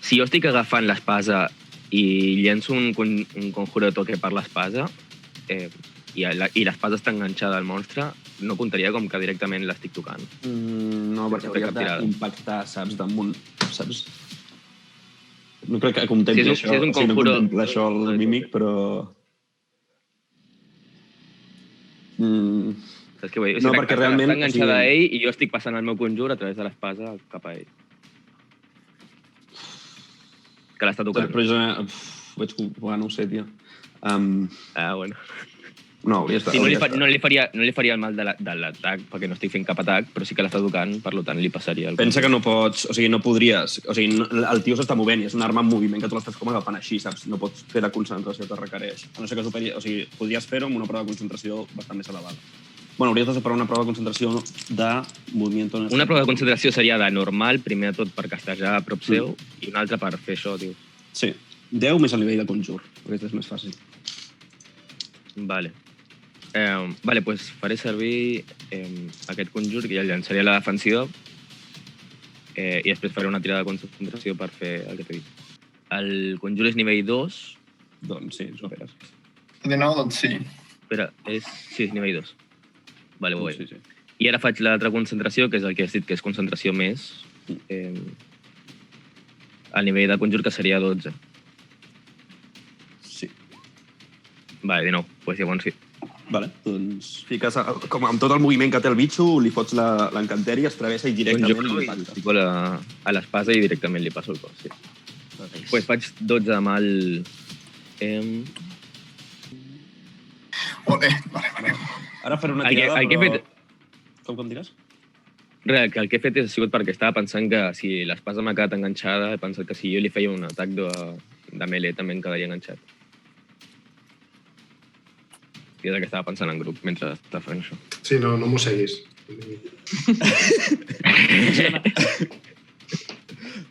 Si jo estic agafant l'espasa i llenço un conjuro de toque per l'espasa i l'espasa està enganxada al monstre, no comptaria com que directament l'estic tocant. No, perquè hauries d'impactar, saps, damunt, saps? No crec que contempli això, no contempla això el mímic, però... Saps què vull dir? No, perquè realment... Està enganxada a ell i jo estic passant el meu conjur a través de l'espasa cap a ell. Que l'està tocant. Però jo vaig... no ho sé, tio. Bueno. No, hauria estat... No li faria el mal de l'atac, perquè no estic fent cap atac, però sí que l'està tocant, per tant li passaria el... Pensa que no pots... O sigui, no podries... O sigui, el tio s'està movent i és una arma en moviment que tu l'estàs com agafant així, saps? No pots fer la concentració que requereix. A no ser que superi... O sigui, podries fer-ho amb una prova de concentració bastant més elevada. Bueno, hauries de separar una prova de concentració de moviment... Una prova de concentració seria de normal, primer de tot per castejar a prop seu, i una altra per fer això, tio. Sí. 10 més el nivell de conjur, perquè és més fàcil. Vale. Vale, doncs faré servir aquest conjur, que ja el llançaré a la defensiva, i després faré una tirada de concentració per fer el que t'he dit. El conjur és nivell 2. Doncs sí, superes. De nou, doncs sí. Espera, sí, és nivell 2. Vale, bo. Sí. I ara faig l'altra concentració, que és el que has dit, que és concentració més. El nivell de conjur, que seria 12. Sí. Vale, de nou, doncs llavors sí. Vale, doncs fiques, com amb tot el moviment que té el bitxo, li fots l'encanteri, es travessa i directament li impacta. Fico a l'espasa i directament li passo el cos, sí. Doncs faig 12 amb el... Vale. Ara faré una tirada, però... Com diràs? Res, que el que he fet ha sigut perquè estava pensant que si l'espasa m'ha quedat enganxada, he pensat que si jo li feia un atac de melee també em quedaria enganxat. I és el que estava pensant en grup mentre estava fent això. Sí, no mosseguis.